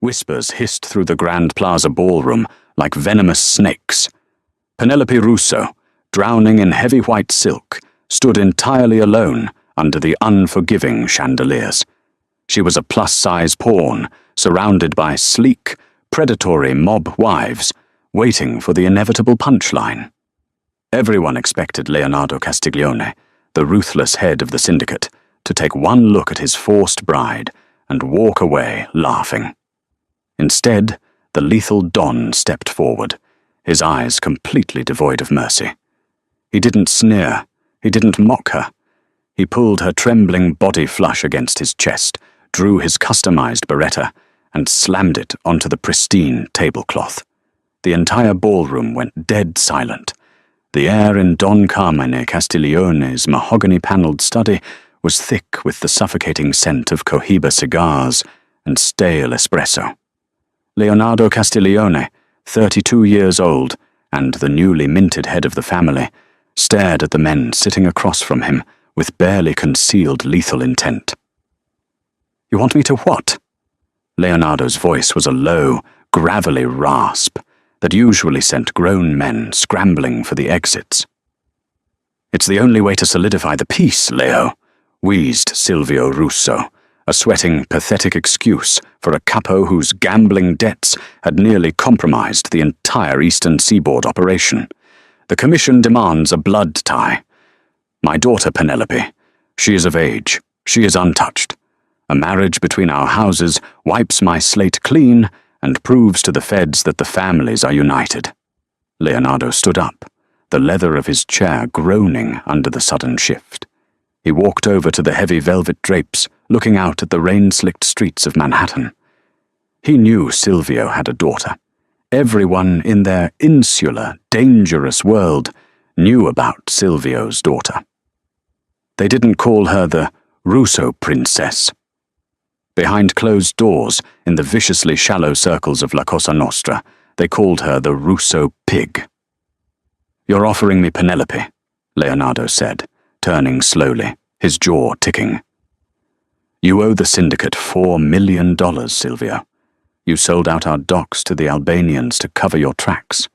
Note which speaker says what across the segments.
Speaker 1: Whispers hissed through the Grand Plaza ballroom like venomous snakes. Penelope Russo, drowning in heavy white silk, stood entirely alone under the unforgiving chandeliers. She was a plus-size pawn, surrounded by sleek, predatory mob wives, waiting for the inevitable punchline. Everyone expected Leonardo Castiglione, the ruthless head of the syndicate, to take one look at his forced bride and walk away laughing. Instead, the lethal Don stepped forward, his eyes completely devoid of mercy. He didn't sneer, he didn't mock her. He pulled her trembling body flush against his chest, drew his customized beretta, and slammed it onto the pristine tablecloth. The entire ballroom went dead silent. The air in Don Carmine Castiglione's mahogany-paneled study was thick with the suffocating scent of Cohiba cigars and stale espresso. Leonardo Castiglione, 32 years old, and the newly minted head of the family, stared at the men sitting across from him with barely concealed lethal intent. "You want me to what?" Leonardo's voice was a low, gravelly rasp that usually sent grown men scrambling for the exits. "It's the only way to solidify the peace, Leo," wheezed Silvio Russo, a sweating, pathetic excuse for a capo whose gambling debts had nearly compromised the entire Eastern Seaboard operation. "The Commission demands a blood tie. My daughter Penelope, she is of age, she is untouched. A marriage between our houses wipes my slate clean and proves to the feds that the families are united." Leonardo stood up, the leather of his chair groaning under the sudden shift. He walked over to the heavy velvet drapes, looking out at the rain-slicked streets of Manhattan. He knew Silvio had a daughter. Everyone in their insular, dangerous world knew about Silvio's daughter. They didn't call her the Russo princess. Behind closed doors, in the viciously shallow circles of La Cosa Nostra, they called her the Russo pig. "You're offering me Penelope," Leonardo said, turning slowly, his jaw ticking. "You owe the syndicate $4 million, Silvio. You sold out our docks to the Albanians to cover your tracks,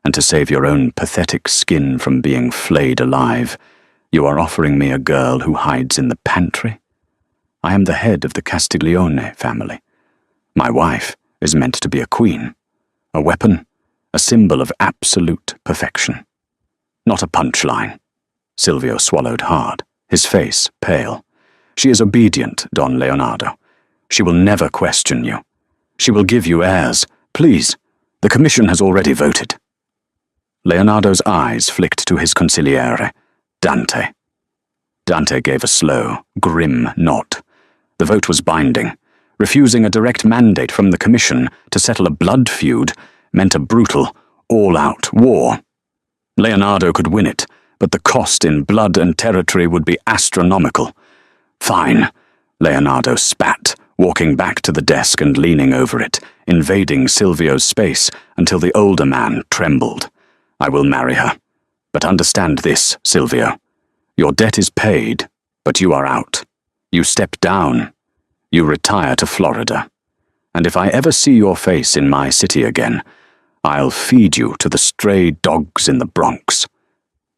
Speaker 1: and to save your own pathetic skin from being flayed alive, you are offering me a girl who hides in the pantry? I am the head of the Castiglione family. My wife is meant to be a queen, a weapon, a symbol of absolute perfection. Not a punchline." Silvio swallowed hard, his face pale. "She is obedient, Don Leonardo. She will never question you. She will give you heirs. Please, the Commission has already voted." Leonardo's eyes flicked to his consigliere, Dante. Dante gave a slow, grim nod. The vote was binding. Refusing a direct mandate from the Commission to settle a blood feud meant a brutal, all-out war. Leonardo could win it, but the cost in blood and territory would be astronomical. "Fine," Leonardo spat, walking back to the desk and leaning over it, invading Silvio's space until the older man trembled. "I will marry her. But understand this, Silvio. Your debt is paid, but you are out. You step down. You retire to Florida. And if I ever see your face in my city again, I'll feed you to the stray dogs in the Bronx."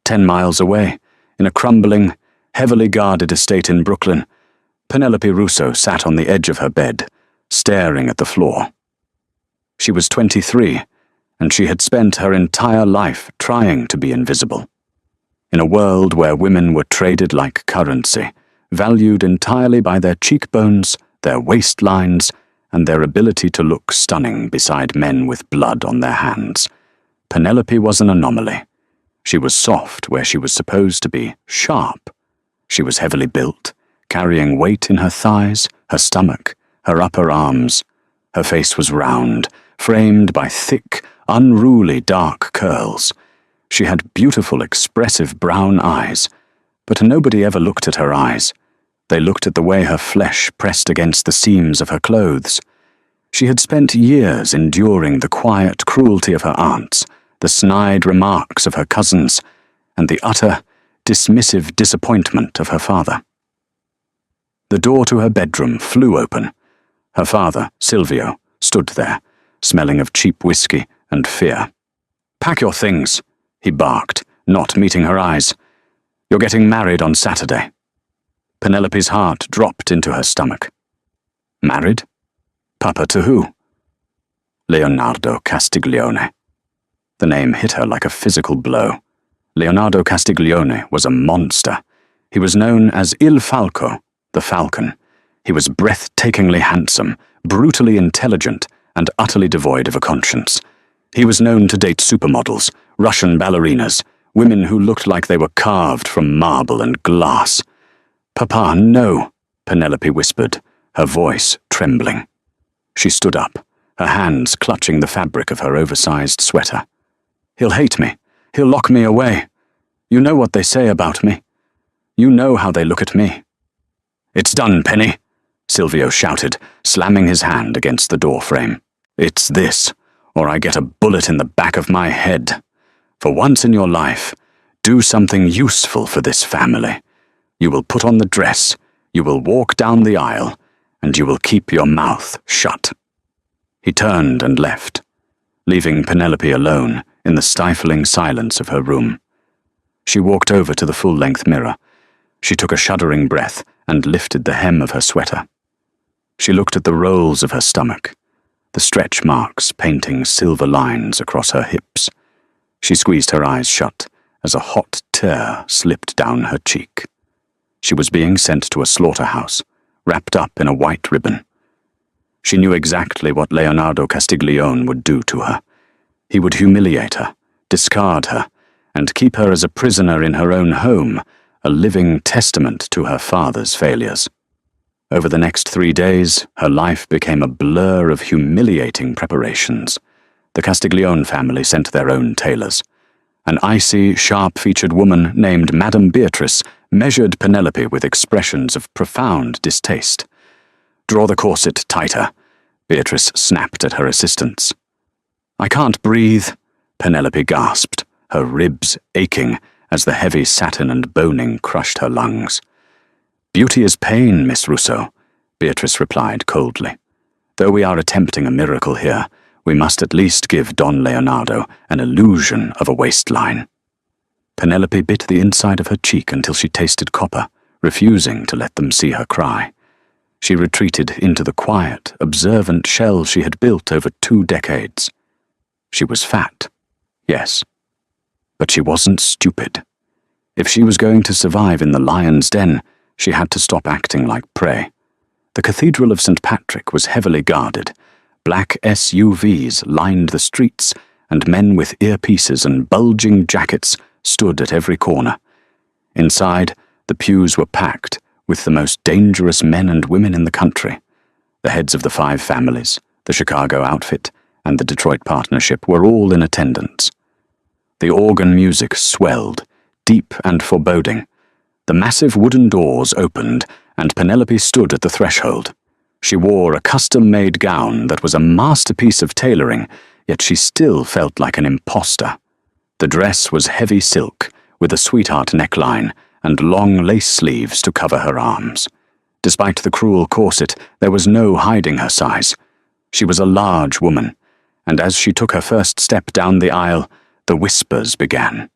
Speaker 1: 10 miles away, in a crumbling, heavily guarded estate in Brooklyn, Penelope Russo sat on the edge of her bed, staring at the floor. She was 23, and she had spent her entire life trying to be invisible. In a world where women were traded like currency, valued entirely by their cheekbones, their waistlines, and their ability to look stunning beside men with blood on their hands, Penelope was an anomaly. She was soft where she was supposed to be sharp. She was heavily built, carrying weight in her thighs, her stomach, her upper arms. Her face was round, framed by thick, unruly dark curls. She had beautiful, expressive brown eyes, but nobody ever looked at her eyes. They looked at the way her flesh pressed against the seams of her clothes. She had spent years enduring the quiet cruelty of her aunts, the snide remarks of her cousins, and the utter, dismissive disappointment of her father. The door to her bedroom flew open. Her father, Silvio, stood there, smelling of cheap whiskey and fear. "Pack your things," he barked, not meeting her eyes. "You're getting married on Saturday." Penelope's heart dropped into her stomach. Married? Papa to who? Leonardo Castiglione. The name hit her like a physical blow. Leonardo Castiglione was a monster. He was known as Il Falco, the Falcon. He was breathtakingly handsome, brutally intelligent, and utterly devoid of a conscience. He was known to date supermodels, Russian ballerinas, women who looked like they were carved from marble and glass. "Papa, no," Penelope whispered, her voice trembling. She stood up, her hands clutching the fabric of her oversized sweater. "He'll hate me. He'll lock me away. You know what they say about me. You know how they look at me." "It's done, Penny," Silvio shouted, slamming his hand against the door frame. "It's this, or I get a bullet in the back of my head. For once in your life, do something useful for this family. You will put on the dress, you will walk down the aisle, and you will keep your mouth shut." He turned and left, leaving Penelope alone in the stifling silence of her room. She walked over to the full-length mirror. She took a shuddering breath and lifted the hem of her sweater. She looked at the rolls of her stomach, the stretch marks painting silver lines across her hips. She squeezed her eyes shut as a hot tear slipped down her cheek. She was being sent to a slaughterhouse, wrapped up in a white ribbon. She knew exactly what Leonardo Castiglione would do to her. He would humiliate her, discard her, and keep her as a prisoner in her own home, a living testament to her father's failures. Over the next 3 days, her life became a blur of humiliating preparations. The Castiglione family sent their own tailors. An icy, sharp-featured woman named Madame Beatrice measured Penelope with expressions of profound distaste. "Draw the corset tighter," Beatrice snapped at her assistants. "I can't breathe," Penelope gasped, her ribs aching as the heavy satin and boning crushed her lungs. "Beauty is pain, Miss Russo," Beatrice replied coldly. "Though we are attempting a miracle here, we must at least give Don Leonardo an illusion of a waistline." Penelope bit the inside of her cheek until she tasted copper, refusing to let them see her cry. She retreated into the quiet, observant shell she had built over 2 decades. She was fat, yes, but she wasn't stupid. If she was going to survive in the lion's den, she had to stop acting like prey. The Cathedral of St. Patrick was heavily guarded. Black SUVs lined the streets, and men with earpieces and bulging jackets stood at every corner. Inside, the pews were packed with the most dangerous men and women in the country. The heads of the 5 families, the Chicago outfit, and the Detroit partnership were all in attendance. The organ music swelled, deep and foreboding. The massive wooden doors opened, and Penelope stood at the threshold. She wore a custom-made gown that was a masterpiece of tailoring, yet she still felt like an imposter. The dress was heavy silk, with a sweetheart neckline and long lace sleeves to cover her arms. Despite the cruel corset, there was no hiding her size. She was a large woman, and as she took her first step down the aisle, the whispers began.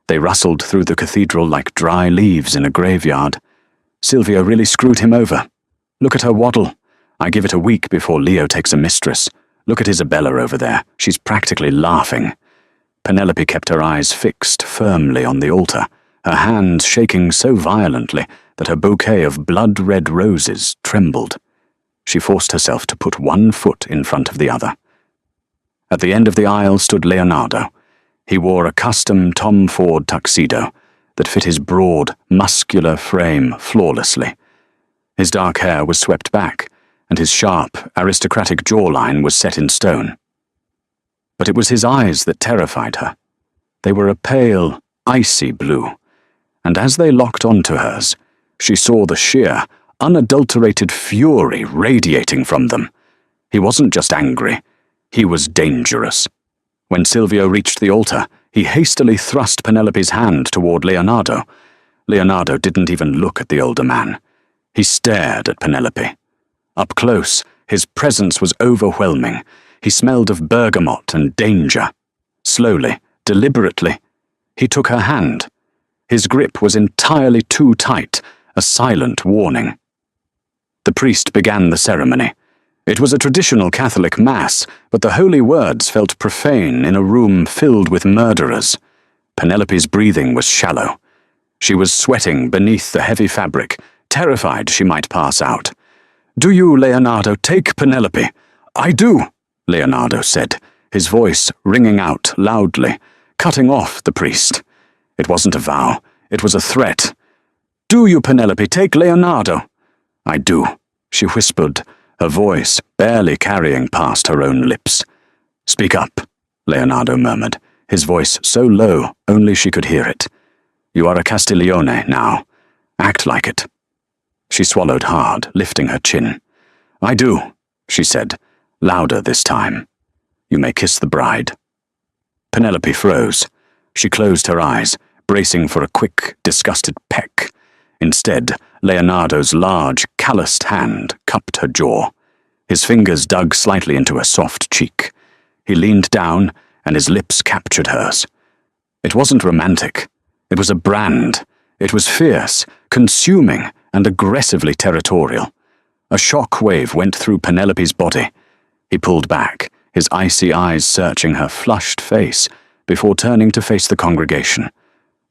Speaker 1: They rustled through the cathedral like dry leaves in a graveyard. "Silvio really screwed him over. Look at her waddle. I give it a week before Leo takes a mistress. Look at Isabella over there. She's practically laughing." Penelope kept her eyes fixed firmly on the altar, her hands shaking so violently that her bouquet of blood-red roses trembled. She forced herself to put one foot in front of the other. At the end of the aisle stood Leonardo. He wore a custom Tom Ford tuxedo that fit his broad, muscular frame flawlessly. His dark hair was swept back, and his sharp, aristocratic jawline was set in stone. But it was his eyes that terrified her. They were a pale, icy blue, and as they locked onto hers, she saw the sheer, unadulterated fury radiating from them. He wasn't just angry, he was dangerous. When Silvio reached the altar, he hastily thrust Penelope's hand toward Leonardo. Leonardo didn't even look at the older man. He stared at Penelope. Up close, His presence was overwhelming. He smelled of bergamot and danger. Slowly, deliberately, he took her hand. His grip was entirely too tight, a silent warning. The priest began the ceremony. It was a traditional Catholic mass, but the holy words felt profane in a room filled with murderers. Penelope's breathing was shallow. She was sweating beneath the heavy fabric, terrified she might pass out. "Do you, Leonardo, take Penelope?" "I do," Leonardo said, his voice ringing out loudly, cutting off the priest. It wasn't a vow, it was a threat. "Do you, Penelope, take Leonardo?" "I do," she whispered, her voice barely carrying past her own lips. "Speak up," Leonardo murmured, his voice so low only she could hear it. "You are a Castiglione now. Act like it." She swallowed hard, lifting her chin. "I do," she said, louder this time. "You may kiss the bride." Penelope froze. She closed her eyes, bracing for a quick, disgusted peck. Instead, Leonardo's large, calloused hand cupped her jaw. His fingers dug slightly into her soft cheek. He leaned down, and his lips captured hers. It wasn't romantic. It was a brand. It was fierce, consuming, and aggressively territorial. A shock wave went through Penelope's body. He pulled back, his icy eyes searching her flushed face, before turning to face the congregation.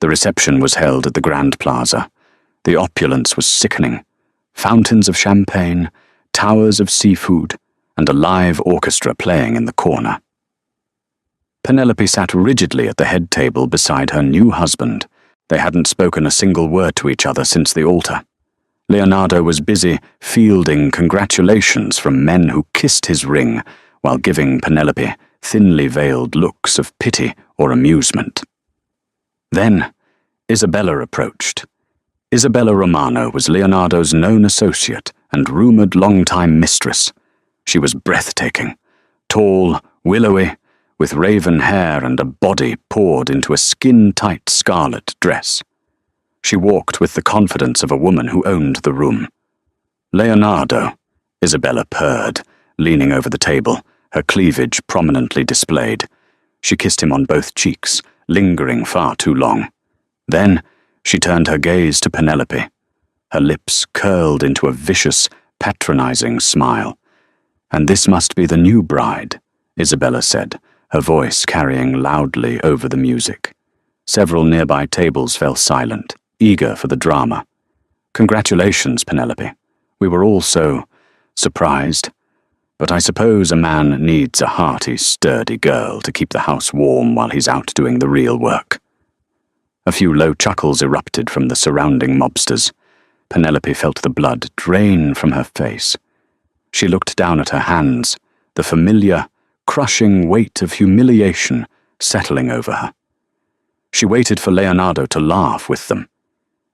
Speaker 1: The reception was held at the Grand Plaza. The opulence was sickening. Fountains of champagne, towers of seafood, and a live orchestra playing in the corner. Penelope sat rigidly at the head table beside her new husband. They hadn't spoken a single word to each other since the altar. Leonardo was busy fielding congratulations from men who kissed his ring while giving Penelope thinly veiled looks of pity or amusement. Then, Isabella approached. Isabella Romano was Leonardo's known associate and rumored longtime mistress. She was breathtaking, tall, willowy, with raven hair and a body poured into a skin-tight scarlet dress. She walked with the confidence of a woman who owned the room. "Leonardo," Isabella purred, leaning over the table, her cleavage prominently displayed. She kissed him on both cheeks, lingering far too long. Then she turned her gaze to Penelope. Her lips curled into a vicious, patronizing smile. "And this must be the new bride," Isabella said, her voice carrying loudly over the music. Several nearby tables fell silent, eager for the drama. "Congratulations, Penelope. We were all so surprised. But I suppose a man needs a hearty, sturdy girl to keep the house warm while he's out doing the real work." A few low chuckles erupted from the surrounding mobsters. Penelope felt the blood drain from her face. She looked down at her hands, the familiar, crushing weight of humiliation settling over her. She waited for Leonardo to laugh with them.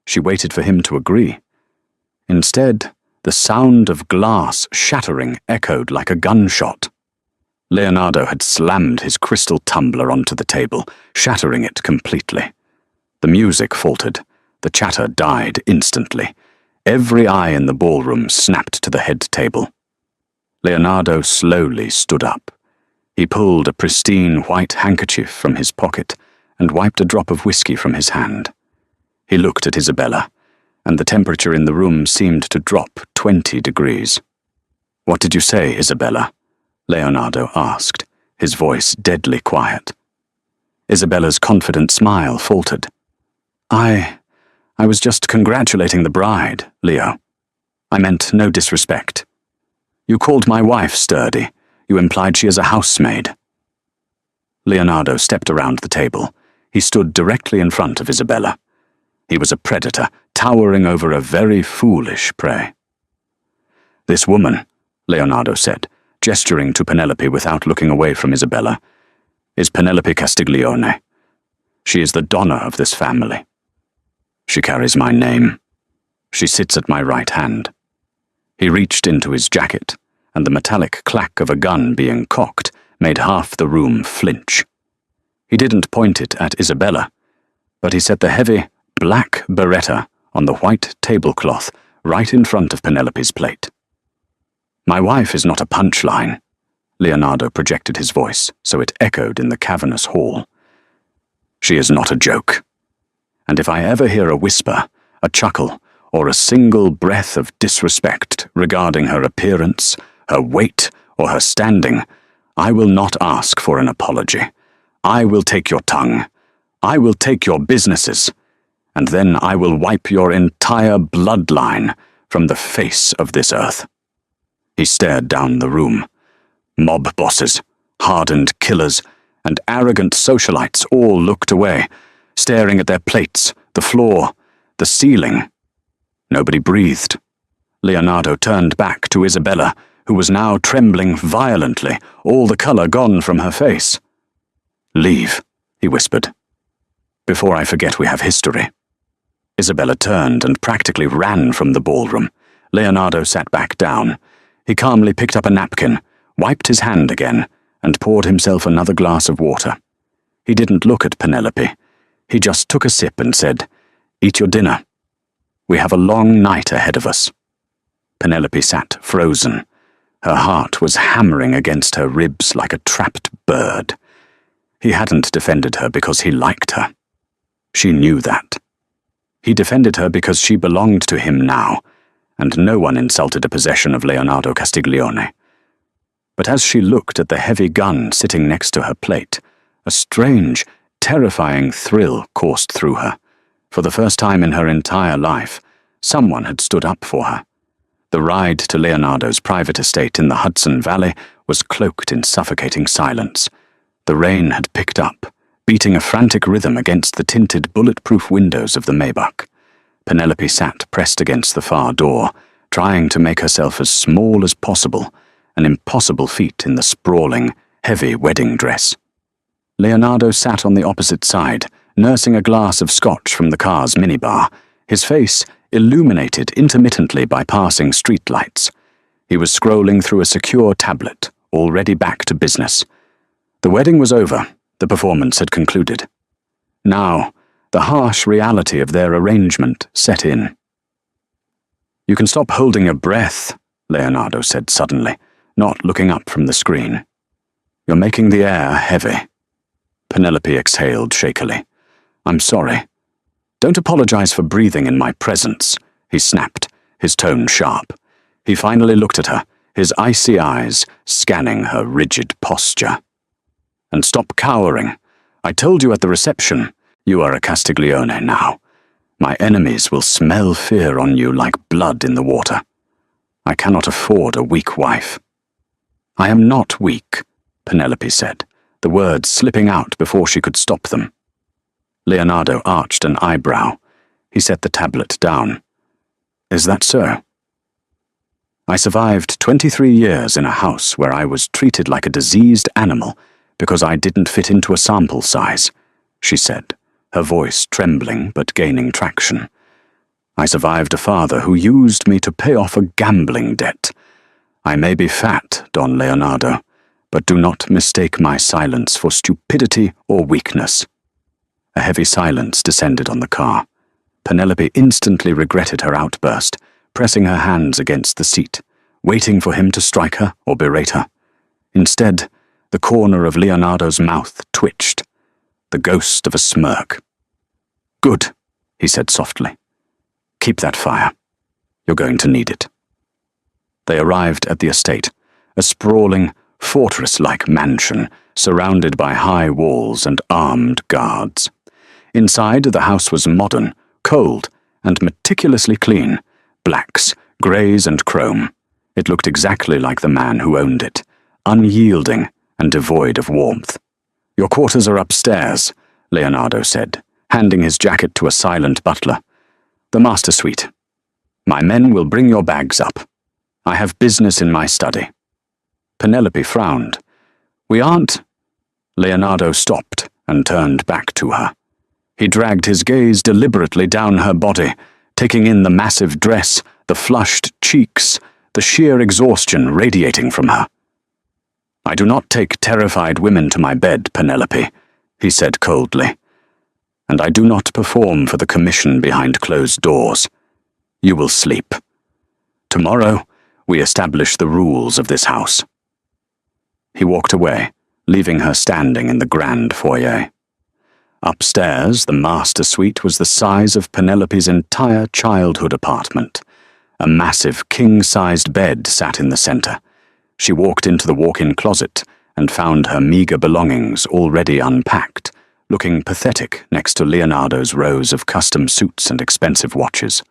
Speaker 1: She waited for him to agree. Instead, the sound of glass shattering echoed like a gunshot. Leonardo had slammed his crystal tumbler onto the table, shattering it completely. The music faltered. The chatter died instantly. Every eye in the ballroom snapped to the head table. Leonardo slowly stood up. He pulled a pristine white handkerchief from his pocket and wiped a drop of whiskey from his hand. He looked at Isabella, and the temperature in the room seemed to drop 20 degrees. "What did you say, Isabella?" Leonardo asked, his voice deadly quiet. Isabella's confident smile faltered. I was just congratulating the bride, Leo. I meant no disrespect. You called my wife sturdy. You implied she is a housemaid." Leonardo stepped around the table. He stood directly in front of Isabella. He was a predator, towering over a very foolish prey. "This woman," Leonardo said, gesturing to Penelope without looking away from Isabella, "is Penelope Castiglione. She is the donna of this family. She carries my name. She sits at my right hand." He reached into his jacket, and the metallic clack of a gun being cocked made half the room flinch. He didn't point it at Isabella, but he set the heavy, black beretta on the white tablecloth right in front of Penelope's plate. My wife is not a punchline. Leonardo projected his voice so it echoed in the cavernous hall. She is not a joke. And if I ever hear a whisper, a chuckle, or a single breath of disrespect regarding her appearance, her weight, or her standing, I will not ask for an apology. I will take your tongue. I will take your businesses. And then I will wipe your entire bloodline from the face of this earth. He stared down the room. Mob bosses, hardened killers, and arrogant socialites all looked away, staring at their plates, the floor, the ceiling. Nobody breathed. Leonardo turned back to Isabella, who was now trembling violently, all the color gone from her face. "Leave," he whispered. "Before I forget we have history." Isabella turned and practically ran from the ballroom. Leonardo sat back down. He calmly picked up a napkin, wiped his hand again, and poured himself another glass of water. He didn't look at Penelope. He just took a sip and said, "Eat your dinner. We have a long night ahead of us." Penelope sat frozen. Her heart was hammering against her ribs like a trapped bird. He hadn't defended her because he liked her. She knew that. He defended her because she belonged to him now, and no one insulted a possession of Leonardo Castiglione. But as she looked at the heavy gun sitting next to her plate, a strange, terrifying thrill coursed through her. For the first time in her entire life, someone had stood up for her. The ride to Leonardo's private estate in the Hudson Valley was cloaked in suffocating silence. The rain had picked up, beating a frantic rhythm against the tinted bulletproof windows of the Maybach. Penelope sat pressed against the far door, trying to make herself as small as possible, an impossible feat in the sprawling, heavy wedding dress. Leonardo sat on the opposite side, nursing a glass of scotch from the car's minibar, his face illuminated intermittently by passing streetlights. He was scrolling through a secure tablet, already back to business. The wedding was over. The performance had concluded. Now, the harsh reality of their arrangement set in. "You can stop holding your breath," Leonardo said suddenly, not looking up from the screen. "You're making the air heavy." Penelope exhaled shakily. "I'm sorry." "Don't apologize for breathing in my presence," he snapped, his tone sharp. He finally looked at her, his icy eyes scanning her rigid posture. "And stop cowering. I told you at the reception, you are a Castiglione now. My enemies will smell fear on you like blood in the water. I cannot afford a weak wife." "I am not weak," Penelope said, the words slipping out before she could stop them. Leonardo arched an eyebrow. He set the tablet down. "Is that so?" "I survived 23 years in a house where I was treated like a diseased animal because I didn't fit into a sample size," she said, her voice trembling but gaining traction. "I survived a father who used me to pay off a gambling debt. I may be fat, Don Leonardo, but do not mistake my silence for stupidity or weakness." A heavy silence descended on the car. Penelope instantly regretted her outburst, pressing her hands against the seat, waiting for him to strike her or berate her. Instead, the corner of Leonardo's mouth twitched, the ghost of a smirk. "Good," he said softly. "Keep that fire. You're going to need it." They arrived at the estate, a sprawling, fortress-like mansion surrounded by high walls and armed guards. Inside, the house was modern, cold, and meticulously clean, blacks, greys, and chrome. It looked exactly like the man who owned it, unyielding and devoid of warmth. "Your quarters are upstairs," Leonardo said, handing his jacket to a silent butler. "The master suite. My men will bring your bags up. I have business in my study." Penelope frowned. "We aren't—" Leonardo stopped and turned back to her. He dragged his gaze deliberately down her body, taking in the massive dress, the flushed cheeks, the sheer exhaustion radiating from her. "I do not take terrified women to my bed, Penelope," he said coldly. "And I do not perform for the commission behind closed doors. You will sleep. Tomorrow, We establish the rules of this house." He walked away, leaving her standing in the grand foyer. Upstairs, the master suite was the size of Penelope's entire childhood apartment. A massive king-sized bed sat in the center. She walked into the walk-in closet and found her meager belongings already unpacked, looking pathetic next to Leonardo's rows of custom suits and expensive watches.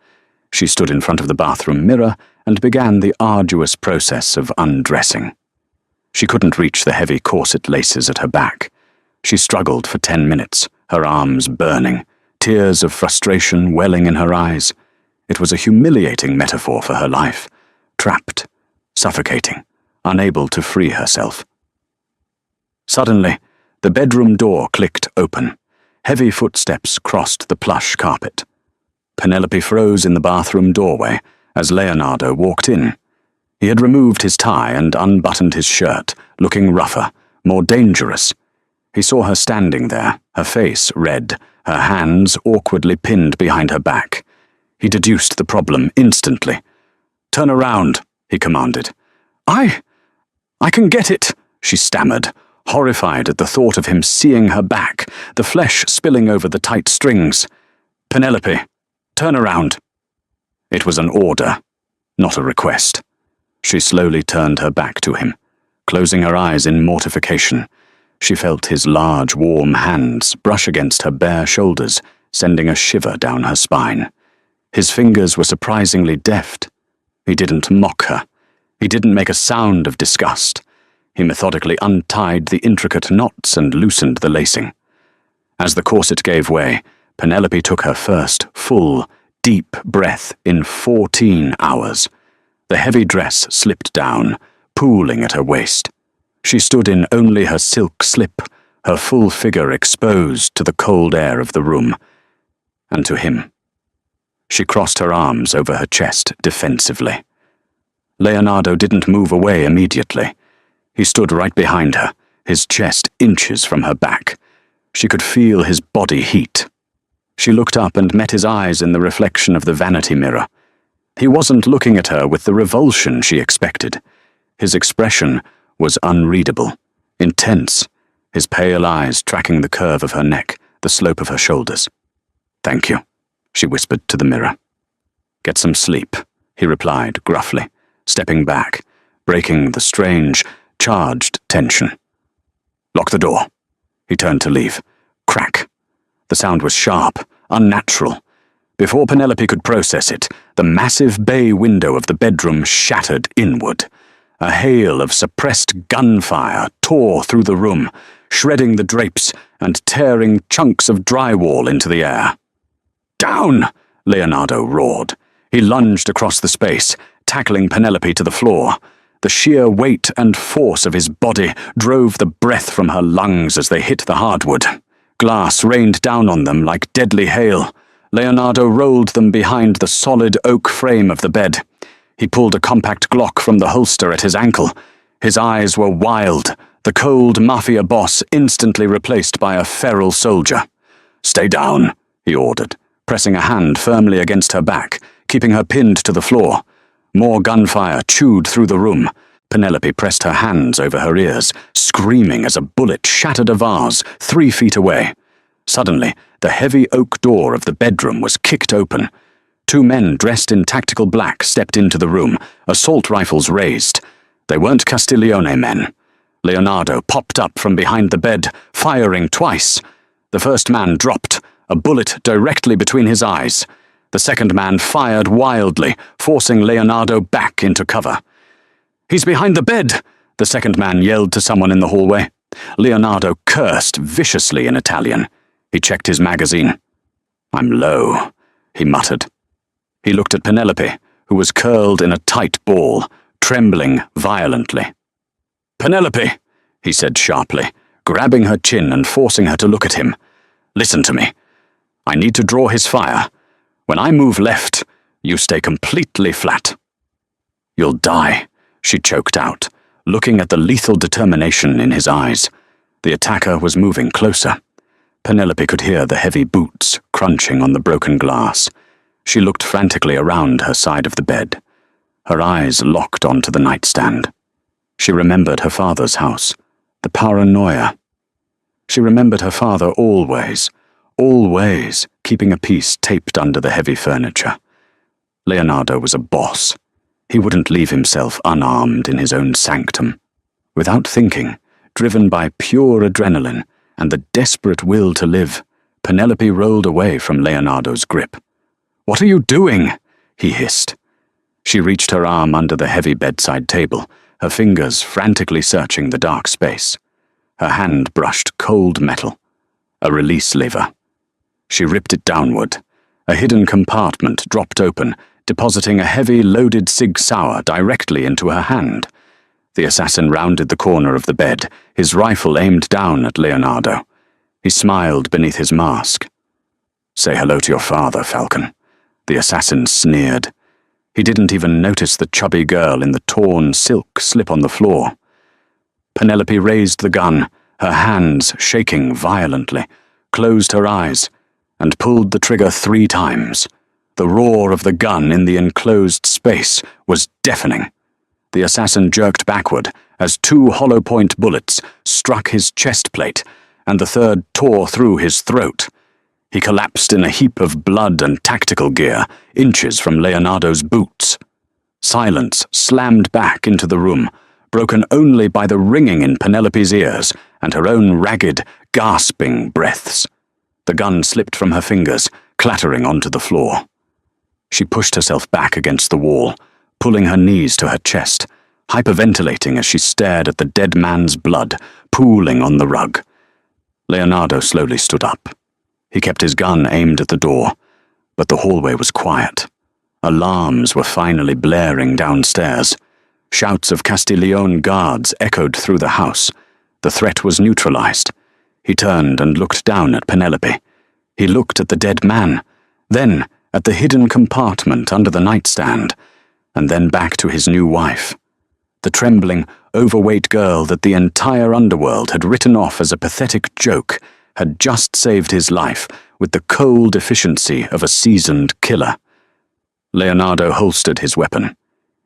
Speaker 1: She stood in front of the bathroom mirror and began the arduous process of undressing. She couldn't reach the heavy corset laces at her back. She struggled for 10 minutes, her arms burning, tears of frustration welling in her eyes. It was a humiliating metaphor for her life, trapped, suffocating, unable to free herself. Suddenly, the bedroom door clicked open. Heavy footsteps crossed the plush carpet. Penelope froze in the bathroom doorway as Leonardo walked in. He had removed his tie and unbuttoned his shirt, looking rougher, more dangerous. He saw her standing there, her face red, her hands awkwardly pinned behind her back. He deduced the problem instantly. "Turn around," he commanded. I can get it," she stammered, horrified at the thought of him seeing her back, the flesh spilling over the tight strings. "Penelope, turn around." It was an order, not a request. She slowly turned her back to him, closing her eyes in mortification. She felt his large, warm hands brush against her bare shoulders, sending a shiver down her spine. His fingers were surprisingly deft. He didn't mock her. He didn't make a sound of disgust. He methodically untied the intricate knots and loosened the lacing. As the corset gave way, Penelope took her first, full, deep breath in 14 hours. The heavy dress slipped down, pooling at her waist. She stood in only her silk slip, her full figure exposed to the cold air of the room, and to him. She crossed her arms over her chest defensively. Leonardo didn't move away immediately. He stood right behind her, his chest inches from her back. She could feel his body heat. She looked up and met his eyes in the reflection of the vanity mirror. He wasn't looking at her with the revulsion she expected. His expression was unreadable, intense, his pale eyes tracking the curve of her neck, the slope of her shoulders. "Thank you," she whispered to the mirror. "Get some sleep," he replied gruffly, stepping back, breaking the strange, charged tension. "Lock the door." He turned to leave. Crack. The sound was sharp, unnatural. Before Penelope could process it, the massive bay window of the bedroom shattered inward. A hail of suppressed gunfire tore through the room, shredding the drapes and tearing chunks of drywall into the air. "Down!" Leonardo roared. He lunged across the space, tackling Penelope to the floor. The sheer weight and force of his body drove the breath from her lungs as they hit the hardwood. Glass rained down on them like deadly hail. Leonardo rolled them behind the solid oak frame of the bed. He pulled a compact Glock from the holster at his ankle. His eyes were wild, the cold Mafia Boss instantly replaced by a feral soldier. "Stay down," he ordered, pressing a hand firmly against her back, keeping her pinned to the floor. More gunfire chewed through the room. Penelope pressed her hands over her ears, screaming as a bullet shattered a vase 3 feet away. Suddenly, the heavy oak door of the bedroom was kicked open. 2 men dressed in tactical black stepped into the room, assault rifles raised. They weren't Castiglione men. Leonardo popped up from behind the bed, firing twice. The first man dropped, a bullet directly between his eyes. The second man fired wildly, forcing Leonardo back into cover. "He's behind the bed!" the second man yelled to someone in the hallway. Leonardo cursed viciously in Italian. He checked his magazine. "I'm low," he muttered. He looked at Penelope, who was curled in a tight ball, trembling violently. "Penelope," he said sharply, grabbing her chin and forcing her to look at him. "Listen to me. I need to draw his fire. When I move left, you stay completely flat." "You'll die," she choked out, looking at the lethal determination in his eyes. The attacker was moving closer. Penelope could hear the heavy boots crunching on the broken glass. She looked frantically around her side of the bed. Her eyes locked onto the nightstand. She remembered her father's house, the paranoia. She remembered her father always keeping a piece taped under the heavy furniture. Leonardo was a boss. He wouldn't leave himself unarmed in his own sanctum. Without thinking, driven by pure adrenaline and the desperate will to live, Penelope rolled away from Leonardo's grip. "What are you doing?" he hissed. She reached her arm under the heavy bedside table, her fingers frantically searching the dark space. Her hand brushed cold metal, a release lever. She ripped it downward. A hidden compartment dropped open, depositing a heavy, loaded Sig Sauer directly into her hand. The assassin rounded the corner of the bed, his rifle aimed down at Leonardo. He smiled beneath his mask. "Say hello to your father, Falcon," the assassin sneered. He didn't even notice the chubby girl in the torn silk slip on the floor. Penelope raised the gun, her hands shaking violently, closed her eyes, and pulled the trigger 3 times. The roar of the gun in the enclosed space was deafening. The assassin jerked backward as 2 hollow-point bullets struck his chest plate, and the third tore through his throat. He collapsed in a heap of blood and tactical gear, inches from Leonardo's boots. Silence slammed back into the room, broken only by the ringing in Penelope's ears and her own ragged, gasping breaths. The gun slipped from her fingers, clattering onto the floor. She pushed herself back against the wall, pulling her knees to her chest, hyperventilating as she stared at the dead man's blood pooling on the rug. Leonardo slowly stood up. He kept his gun aimed at the door, but the hallway was quiet. Alarms were finally blaring downstairs. Shouts of Castiglione guards echoed through the house. The threat was neutralized. He turned and looked down at Penelope. He looked at the dead man, then at the hidden compartment under the nightstand, and then back to his new wife. The trembling, overweight girl that the entire underworld had written off as a pathetic joke had just saved his life with the cold efficiency of a seasoned killer. Leonardo holstered his weapon.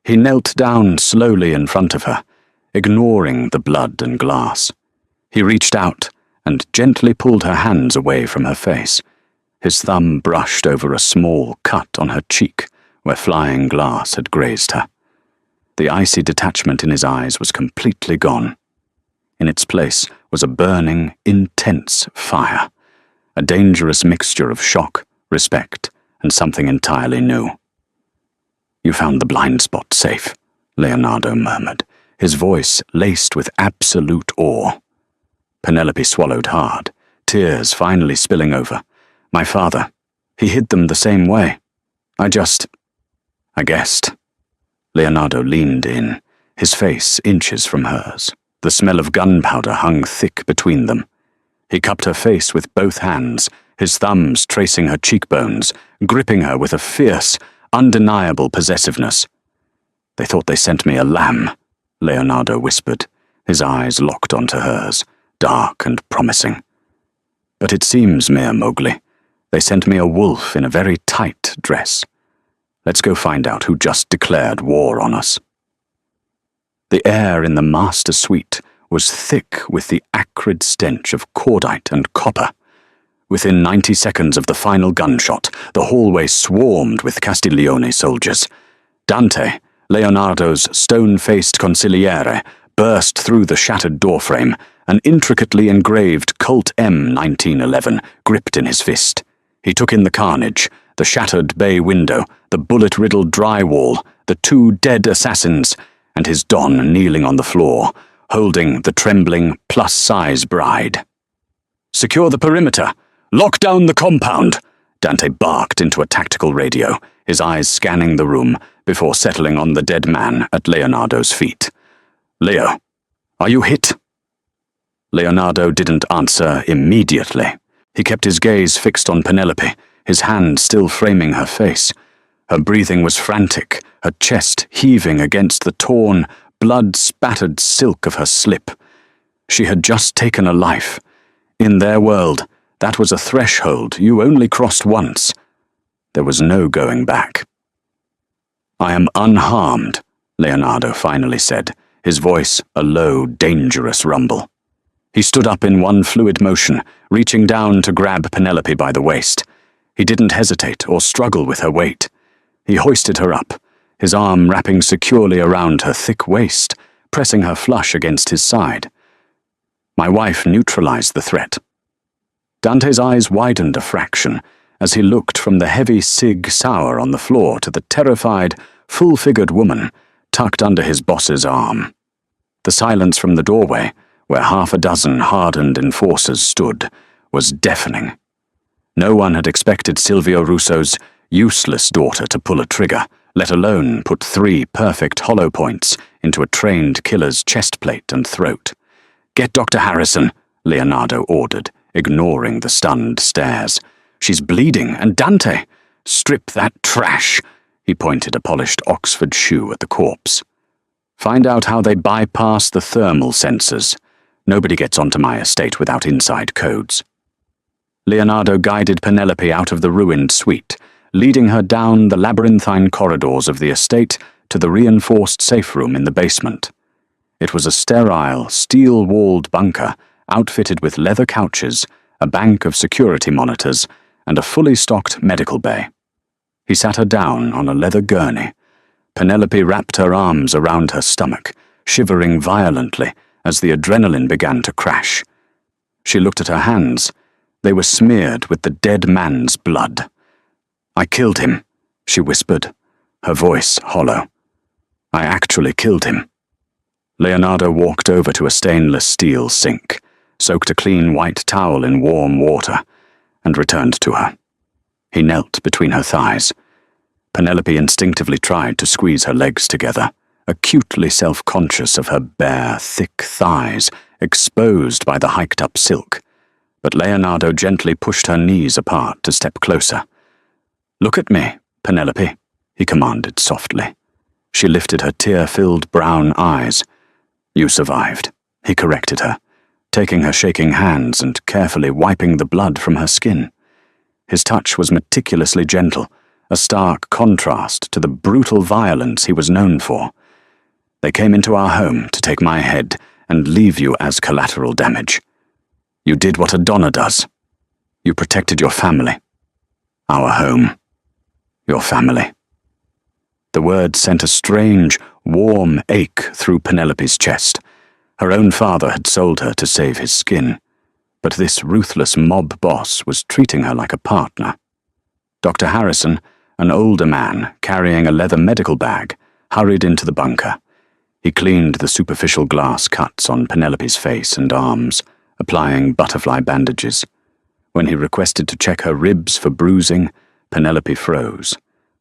Speaker 1: He knelt down slowly in front of her, ignoring the blood and glass. He reached out and gently pulled her hands away from her face. His thumb brushed over a small cut on her cheek where flying glass had grazed her. The icy detachment in his eyes was completely gone. In its place was a burning, intense fire, a dangerous mixture of shock, respect, and something entirely new. "You found the blind spot safe," Leonardo murmured, his voice laced with absolute awe. Penelope swallowed hard, tears finally spilling over. "My father, he hid them the same way. I guessed." Leonardo leaned in, his face inches from hers. The smell of gunpowder hung thick between them. He cupped her face with both hands, his thumbs tracing her cheekbones, gripping her with a fierce, undeniable possessiveness. "They thought they sent me a lamb," Leonardo whispered, his eyes locked onto hers, dark and promising. "But it seems, Mere Mowgli, they sent me a wolf in a very tight dress. Let's go find out who just declared war on us." The air in the master suite was thick with the acrid stench of cordite and copper. Within 90 seconds of the final gunshot, the hallway swarmed with Castiglione soldiers. Dante, Leonardo's stone-faced consigliere, burst through the shattered doorframe, an intricately engraved Colt M1911 gripped in his fist. He took in the carnage, the shattered bay window, the bullet-riddled drywall, the 2 dead assassins, and his don kneeling on the floor, holding the trembling, plus-size bride. "Secure the perimeter! Lock down the compound!" Dante barked into a tactical radio, his eyes scanning the room before settling on the dead man at Leonardo's feet. "Leo, are you hit?" Leonardo didn't answer immediately. He kept his gaze fixed on Penelope, his hand still framing her face. Her breathing was frantic, her chest heaving against the torn, blood-spattered silk of her slip. She had just taken a life. In their world, that was a threshold you only crossed once. There was no going back. I am unharmed, Leonardo finally said, his voice a low, dangerous rumble. He stood up in one fluid motion, reaching down to grab Penelope by the waist. He didn't hesitate or struggle with her weight. He hoisted her up, his arm wrapping securely around her thick waist, pressing her flush against his side. My wife neutralized the threat. Dante's eyes widened a fraction as he looked from the heavy Sig Sauer on the floor to the terrified, full-figured woman tucked under his boss's arm. The silence from the doorway, where half a dozen hardened enforcers stood, was deafening. No one had expected Silvio Russo's useless daughter to pull a trigger, let alone put 3 perfect hollow points into a trained killer's chest plate and throat. "Get Dr. Harrison," Leonardo ordered, ignoring the stunned stares. "She's bleeding, and Dante! Strip that trash!" He pointed a polished Oxford shoe at the corpse. "Find out how they bypass the thermal sensors. Nobody gets onto my estate without inside codes." Leonardo guided Penelope out of the ruined suite, leading her down the labyrinthine corridors of the estate to the reinforced safe room in the basement. It was a sterile, steel-walled bunker outfitted with leather couches, a bank of security monitors, and a fully stocked medical bay. He sat her down on a leather gurney. Penelope wrapped her arms around her stomach, shivering violently as the adrenaline began to crash. She looked at her hands. They were smeared with the dead man's blood. "I killed him," she whispered, her voice hollow. "I actually killed him." Leonardo walked over to a stainless steel sink, soaked a clean white towel in warm water, and returned to her. He knelt between her thighs. Penelope instinctively tried to squeeze her legs together, acutely self-conscious of her bare, thick thighs exposed by the hiked-up silk. But Leonardo gently pushed her knees apart to step closer. "Look at me, Penelope," he commanded softly. She lifted her tear-filled brown eyes. "You survived," he corrected her, taking her shaking hands and carefully wiping the blood from her skin. His touch was meticulously gentle, a stark contrast to the brutal violence he was known for. "They came into our home to take my head and leave you as collateral damage. You did what a Donna does. You protected your family. Our home. Your family." The words sent a strange, warm ache through Penelope's chest. Her own father had sold her to save his skin, but this ruthless mob boss was treating her like a partner. Dr. Harrison, an older man carrying a leather medical bag, hurried into the bunker. He cleaned the superficial glass cuts on Penelope's face and arms, applying butterfly bandages. When he requested to check her ribs for bruising, Penelope froze,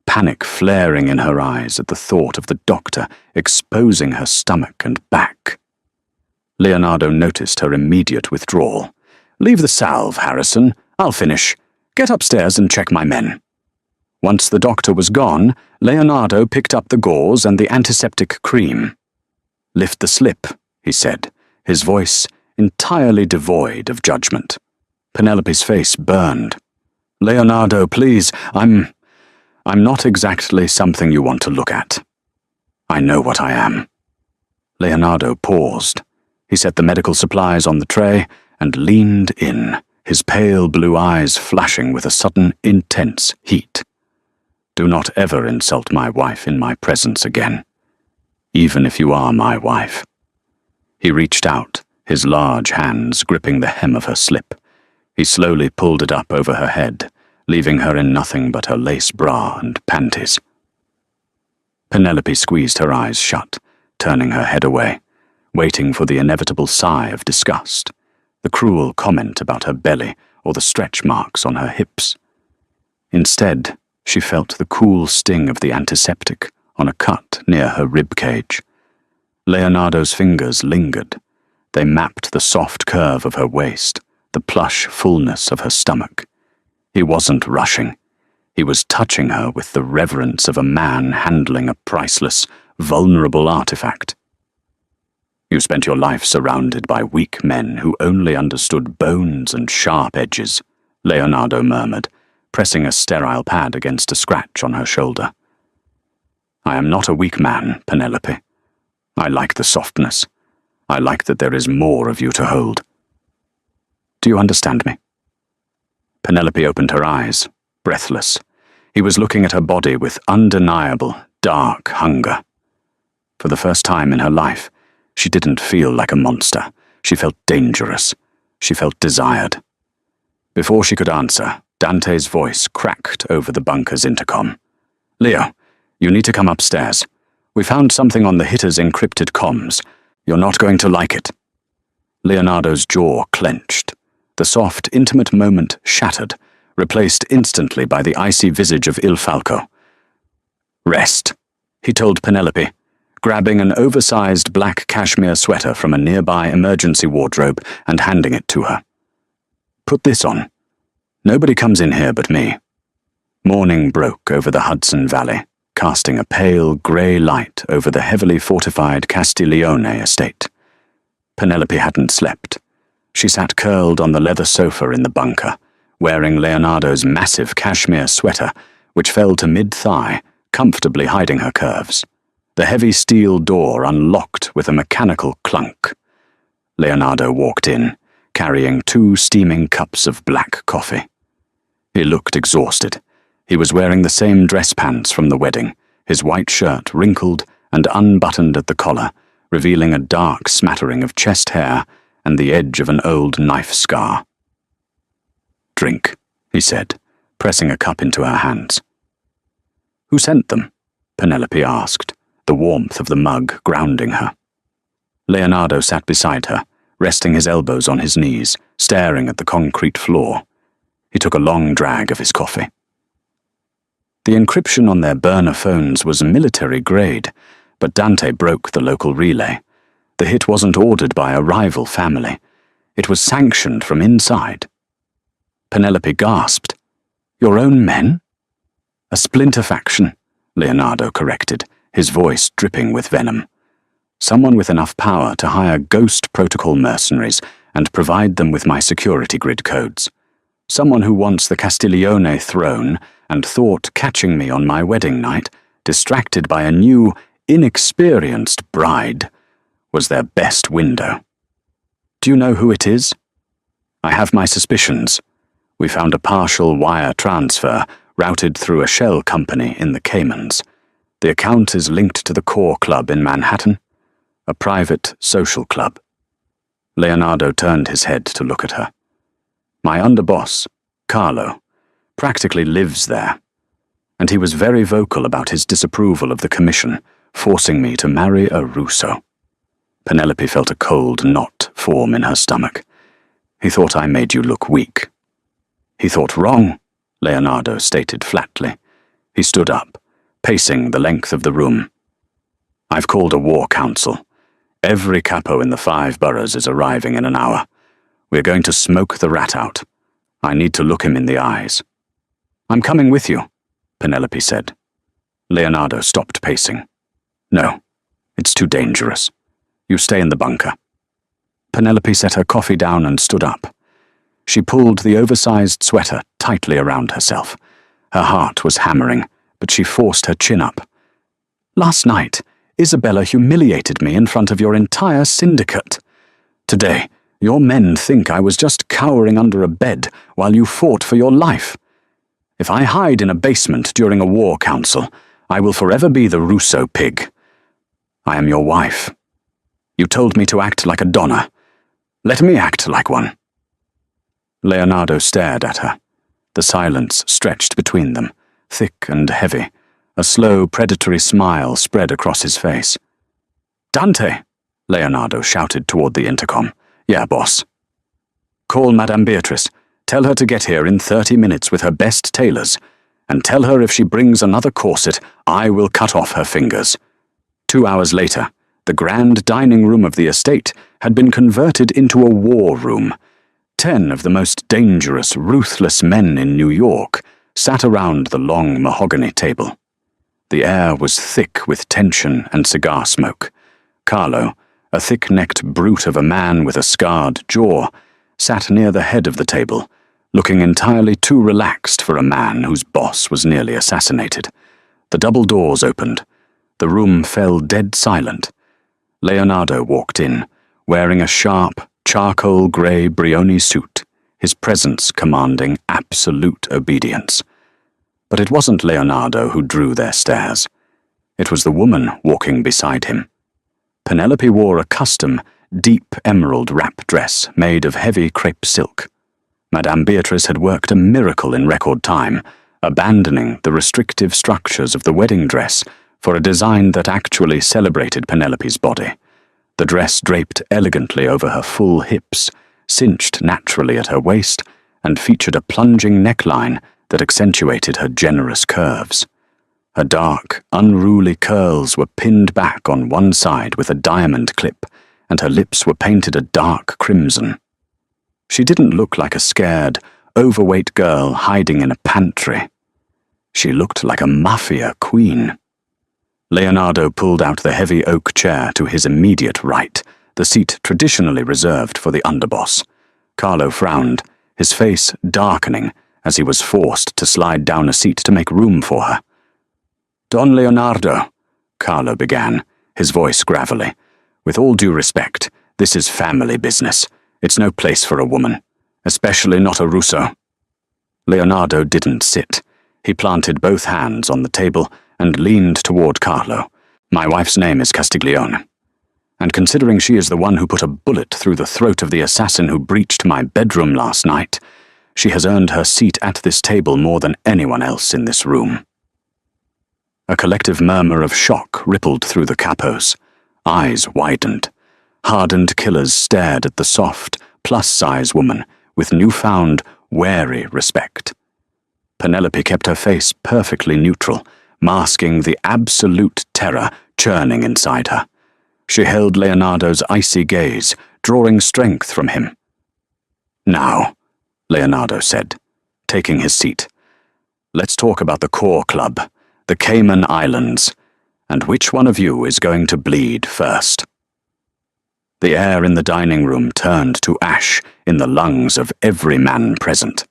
Speaker 1: panic flaring in her eyes at the thought of the doctor exposing her stomach and back. Leonardo noticed her immediate withdrawal. "Leave the salve, Harrison. I'll finish. Get upstairs and check my men." Once the doctor was gone, Leonardo picked up the gauze and the antiseptic cream. "Lift the slip," he said, his voice entirely devoid of judgment. Penelope's face burned. "Leonardo, please, I'm not exactly something you want to look at." "I know what I am." Leonardo paused. He set the medical supplies on the tray and leaned in, his pale blue eyes flashing with a sudden, intense heat. "Do not ever insult my wife in my presence again, even if you are my wife." He reached out, his large hands gripping the hem of her slip. He slowly pulled it up over her head, leaving her in nothing but her lace bra and panties. Penelope squeezed her eyes shut, turning her head away, waiting for the inevitable sigh of disgust, the cruel comment about her belly or the stretch marks on her hips. Instead, she felt the cool sting of the antiseptic on a cut near her rib cage. Leonardo's fingers lingered. They mapped the soft curve of her waist, the plush fullness of her stomach. He wasn't rushing. He was touching her with the reverence of a man handling a priceless, vulnerable artifact. "You spent your life surrounded by weak men who only understood bones and sharp edges," Leonardo murmured, pressing a sterile pad against a scratch on her shoulder. I am not a weak man, Penelope. I like the softness. I like that there is more of you to hold. Do you understand me? Penelope opened her eyes, breathless. He was looking at her body with undeniable, dark hunger. For the first time in her life, she didn't feel like a monster. She felt dangerous. She felt desired. Before she could answer, Dante's voice cracked over the bunker's intercom. Leo, you need to come upstairs. We found something on the hitter's encrypted comms. You're not going to like it. Leonardo's jaw clenched. The soft, intimate moment shattered, replaced instantly by the icy visage of Il Falco. Rest, he told Penelope, grabbing an oversized black cashmere sweater from a nearby emergency wardrobe and handing it to her. Put this on. Nobody comes in here but me. Morning broke over the Hudson Valley, casting a pale grey light over the heavily fortified Castiglione estate. Penelope hadn't slept. She sat curled on the leather sofa in the bunker, wearing Leonardo's massive cashmere sweater, which fell to mid-thigh, comfortably hiding her curves. The heavy steel door unlocked with a mechanical clunk. Leonardo walked in, carrying 2 steaming cups of black coffee. He looked exhausted. He was wearing the same dress pants from the wedding, his white shirt wrinkled and unbuttoned at the collar, revealing a dark smattering of chest hair and the edge of an old knife scar. Drink, he said, pressing a cup into her hands. Who sent them? Penelope asked, the warmth of the mug grounding her. Leonardo sat beside her, resting his elbows on his knees, staring at the concrete floor. He took a long drag of his coffee. The encryption on their burner phones was military grade, but Dante broke the local relay. The hit wasn't ordered by a rival family. It was sanctioned from inside. Penelope gasped. Your own men? A splinter faction, Leonardo corrected, his voice dripping with venom. Someone with enough power to hire ghost protocol mercenaries and provide them with my security grid codes. Someone who wants the Castiglione throne and thought catching me on my wedding night, distracted by a new, inexperienced bride, was their best window. Do you know who it is? I have my suspicions. We found a partial wire transfer routed through a shell company in the Caymans. The account is linked to the Core Club in Manhattan, a private social club. Leonardo turned his head to look at her. My underboss, Carlo, practically lives there, and he was very vocal about his disapproval of the commission, forcing me to marry a Russo. Penelope felt a cold knot form in her stomach. He thought I made you look weak. He thought wrong, Leonardo stated flatly. He stood up, pacing the length of the room. I've called a war council. Every capo in the 5 boroughs is arriving in an hour. We're going to smoke the rat out. I need to look him in the eyes. I'm coming with you, Penelope said. Leonardo stopped pacing. No, it's too dangerous. You stay in the bunker. Penelope set her coffee down and stood up. She pulled the oversized sweater tightly around herself. Her heart was hammering, but she forced her chin up. Last night, Isabella humiliated me in front of your entire syndicate. Today, your men think I was just cowering under a bed while you fought for your life. If I hide in a basement during a war council, I will forever be the Russo pig. I am your wife. You told me to act like a donna. Let me act like one. Leonardo stared at her. The silence stretched between them, thick and heavy. A slow, predatory smile spread across his face. Dante, Leonardo shouted toward the intercom. Yeah, boss. Call Madame Beatrice. Tell her to get here in 30 minutes with her best tailors, and tell her if she brings another corset, I will cut off her fingers. 2 hours later, the grand dining room of the estate had been converted into a war room. 10 of the most dangerous, ruthless men in New York sat around the long mahogany table. The air was thick with tension and cigar smoke. Carlo, a thick-necked brute of a man with a scarred jaw, sat near the head of the table, looking entirely too relaxed for a man whose boss was nearly assassinated. The double doors opened. The room fell dead silent. Leonardo walked in, wearing a sharp, charcoal-grey Brioni suit, his presence commanding absolute obedience. But it wasn't Leonardo who drew their stares. It was the woman walking beside him. Penelope wore a custom, deep emerald wrap dress made of heavy crepe silk. Madame Beatrice had worked a miracle in record time, abandoning the restrictive structures of the wedding dress for a design that actually celebrated Penelope's body. The dress draped elegantly over her full hips, cinched naturally at her waist, and featured a plunging neckline that accentuated her generous curves. Her dark, unruly curls were pinned back on one side with a diamond clip, and her lips were painted a dark crimson. She didn't look like a scared, overweight girl hiding in a pantry. She looked like a mafia queen. Leonardo pulled out the heavy oak chair to his immediate right, the seat traditionally reserved for the underboss. Carlo frowned, his face darkening as he was forced to slide down a seat to make room for her. "Don Leonardo," Carlo began, his voice gravelly. "With all due respect, this is family business. It's no place for a woman, especially not a Russo." Leonardo didn't sit. He planted both hands on the table and leaned toward Carlo. "My wife's name is Castiglione. And considering she is the one who put a bullet through the throat of the assassin who breached my bedroom last night, she has earned her seat at this table more than anyone else in this room." A collective murmur of shock rippled through the capos. Eyes widened. Hardened killers stared at the soft, plus-size woman with newfound, wary respect. Penelope kept her face perfectly neutral, masking the absolute terror churning inside her. She held Leonardo's icy gaze, drawing strength from him. "Now," Leonardo said, taking his seat, "let's talk about the core club, the Cayman Islands, and which one of you is going to bleed first?" The air in the dining room turned to ash in the lungs of every man present.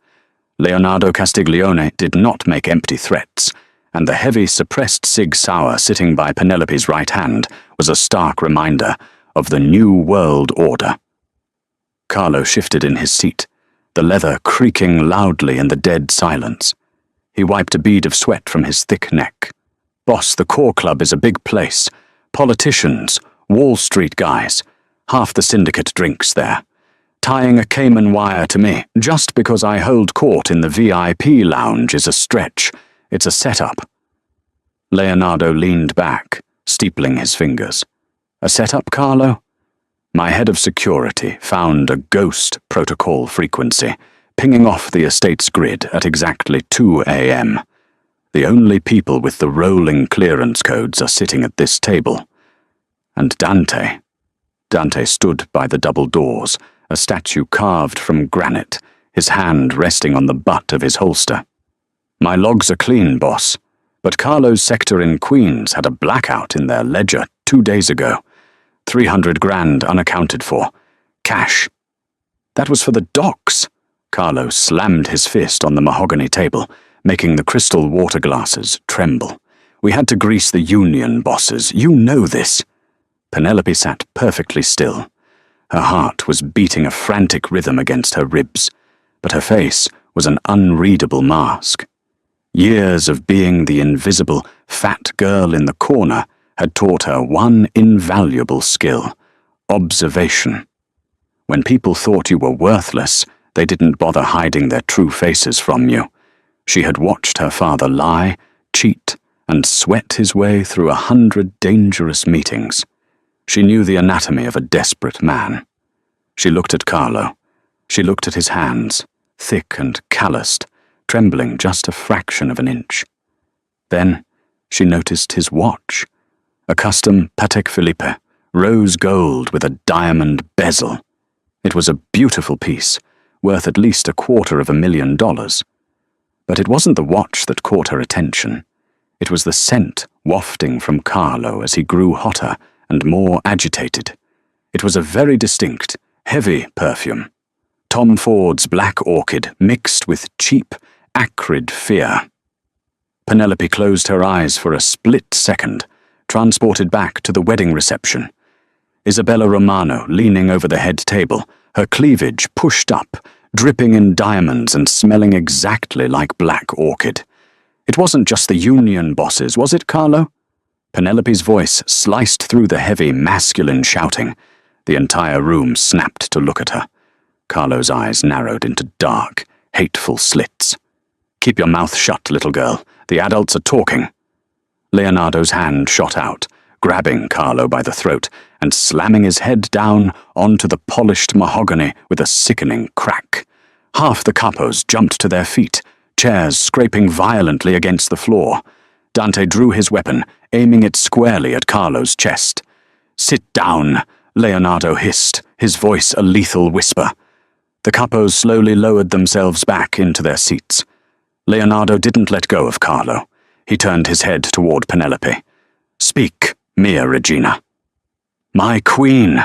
Speaker 1: Leonardo Castiglione did not make empty threats, and the heavy suppressed Sig Sauer sitting by Penelope's right hand was a stark reminder of the new world order. Carlo shifted in his seat, the leather creaking loudly in the dead silence. He wiped a bead of sweat from his thick neck. "Boss, the core club is a big place. Politicians, Wall Street guys. Half the syndicate drinks there. Tying a Cayman wire to me just because I hold court in the VIP lounge is a stretch. It's a setup." Leonardo leaned back, steepling his fingers. "A setup, Carlo?" My head of security found a ghost protocol frequency, pinging off the estate's grid at exactly 2 a.m. The only people with the rolling clearance codes are sitting at this table. And Dante stood by the double doors, a statue carved from granite, his hand resting on the butt of his holster. "My logs are clean, boss, but Carlo's sector in Queens had a blackout in their ledger 2 days ago. 300 grand unaccounted for. Cash." "That was for the docks." Carlo slammed his fist on the mahogany table, making the crystal water glasses tremble. "We had to grease the union bosses. You know this." Penelope sat perfectly still. Her heart was beating a frantic rhythm against her ribs, but her face was an unreadable mask. Years of being the invisible, fat girl in the corner had taught her one invaluable skill: observation. When people thought you were worthless, they didn't bother hiding their true faces from you. She had watched her father lie, cheat, and sweat his way through 100 dangerous meetings. She knew the anatomy of a desperate man. She looked at Carlo. She looked at his hands, thick and calloused, trembling just a fraction of an inch. Then she noticed his watch, a custom Patek Philippe, rose gold with a diamond bezel. It was a beautiful piece, worth at least $250,000. But it wasn't the watch that caught her attention. It was the scent wafting from Carlo as he grew hotter and more agitated. It was a very distinct, heavy perfume. Tom Ford's Black Orchid mixed with cheap, acrid fear. Penelope closed her eyes for a split second, transported back to the wedding reception. Isabella Romano leaning over the head table, her cleavage pushed up, dripping in diamonds and smelling exactly like black orchid. It wasn't just the union bosses, was it, Carlo? Penelope's voice sliced through the heavy, masculine shouting. The entire room snapped to look at her. Carlo's eyes narrowed into dark, hateful slits. "Keep your mouth shut, little girl. The adults are talking." Leonardo's hand shot out, grabbing Carlo by the throat and slamming his head down onto the polished mahogany with a sickening crack. Half the capos jumped to their feet, chairs scraping violently against the floor. Dante drew his weapon, aiming it squarely at Carlo's chest. "Sit down," Leonardo hissed, his voice a lethal whisper. The capos slowly lowered themselves back into their seats. Leonardo didn't let go of Carlo. He turned his head toward Penelope. "Speak, Mia Regina." "My queen."